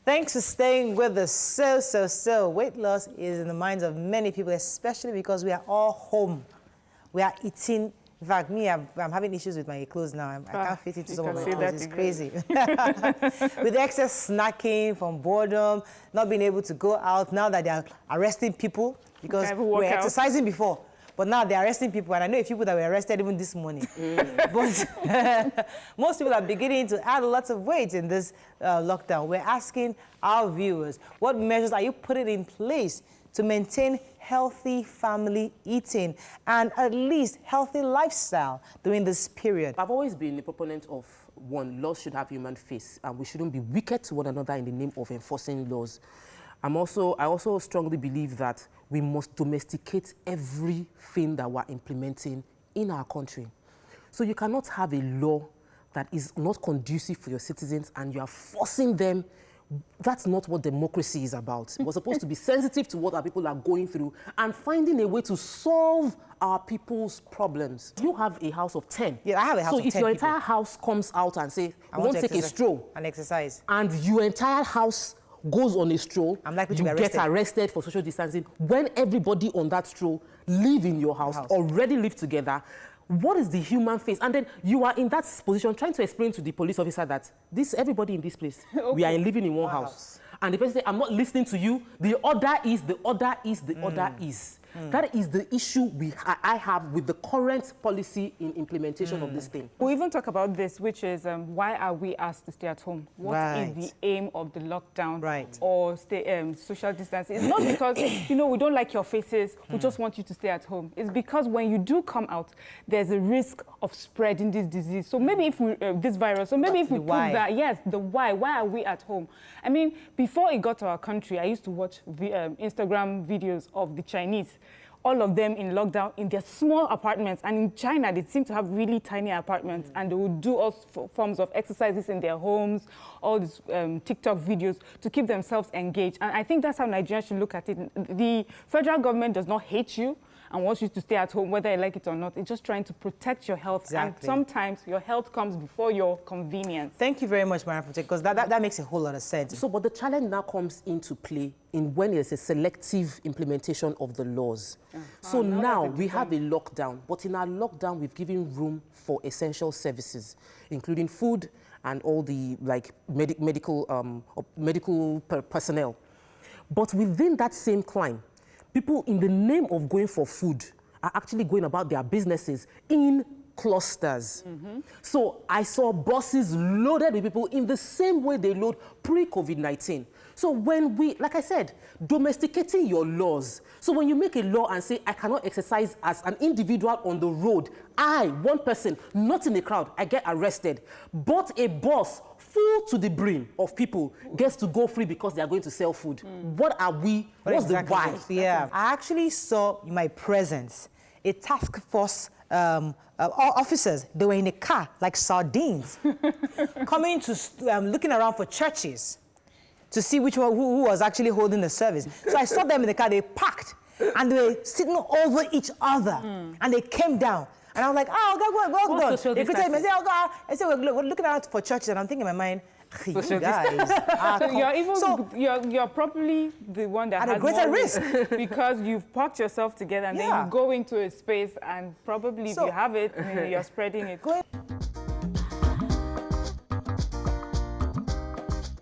Thanks for staying with us. So. Weight loss is in the minds of many people, especially because we are all home. We are eating. In fact, I'm having issues with my clothes now. I can't fit into some of my clothes. It's crazy. With excess snacking from boredom, not being able to go out, now that they are arresting people because we were exercising before. But now they're arresting people, and I know a few people that were arrested even this morning. But most people are beginning to add lots of weight in this lockdown. We're asking our viewers, what measures are you putting in place to maintain healthy family eating and at least healthy lifestyle during this period? I've always been a proponent of, one, laws should have human face, and we shouldn't be wicked to one another in the name of enforcing laws. I also strongly believe that we must domesticate everything that we're implementing in our country. So you cannot have a law that is not conducive for your citizens and you are forcing them. That's not what democracy is about. We're supposed to be sensitive to what our people are going through and finding a way to solve our people's problems. You have a house of 10. Yeah, I have a house of 10 So if your entire house comes out and say, I want to take a stroll. And exercise. And your entire house goes on a stroll, I'm likely to get arrested for social distancing. When everybody on that stroll live in your house, already live together, what is the human face? And then you are in that position trying to explain to the police officer that everybody in this place, we are living in one house. And the person says, I'm not listening to you. The order is, the order is, the order is. That is the issue I have with the current policy in implementation of this thing. We'll even talk about this, which is why are we asked to stay at home? What is the aim of the lockdown or social distancing? It's not because, we don't like your faces, we just want you to stay at home. It's because when you do come out, there's a risk of spreading this disease. So maybe if we, this virus, so maybe if we prove that, yes, the why are we at home? I mean, before it got to our country, I used to watch Instagram videos of the Chinese, all of them in lockdown in their small apartments. And in China, they seem to have really tiny apartments and they would do all forms of exercises in their homes, all these TikTok videos to keep themselves engaged. And I think that's how Nigerians should look at it. The federal government does not hate you and wants you to stay at home, whether you like it or not. It's just trying to protect your health. Exactly. And sometimes your health comes before your convenience. Thank you very much, Mariam, because that makes a whole lot of sense. So, but the challenge now comes into play in when there's a selective implementation of the laws. So now we have a lockdown, but in our lockdown, we've given room for essential services, including food and all the medical personnel. But within that same climb, people, in the name of going for food, are actually going about their businesses in clusters. So I saw buses loaded with people in the same way they load pre-COVID-19. So when we, like I said, domesticating your laws. So when you make a law and say, I cannot exercise as an individual on the road, one person, not in a crowd, I get arrested. But a bus full to the brim of people gets to go free because they are going to sell food. What are we? What's the why? Yeah, I actually saw in my presence a task force officers. They were in a car like sardines, coming to looking around for churches to see which one who was actually holding the service. So I saw them in the car. They packed and they were sitting over each other, and they came down. And I was like, oh, God, well done. They criticized me. I said, oh, God. I said, we're looking around for churches, and I'm thinking in my mind, you guys you're probably the one that has a greater risk because you've packed yourself together and then you go into a space and probably if you have it, you're spreading it.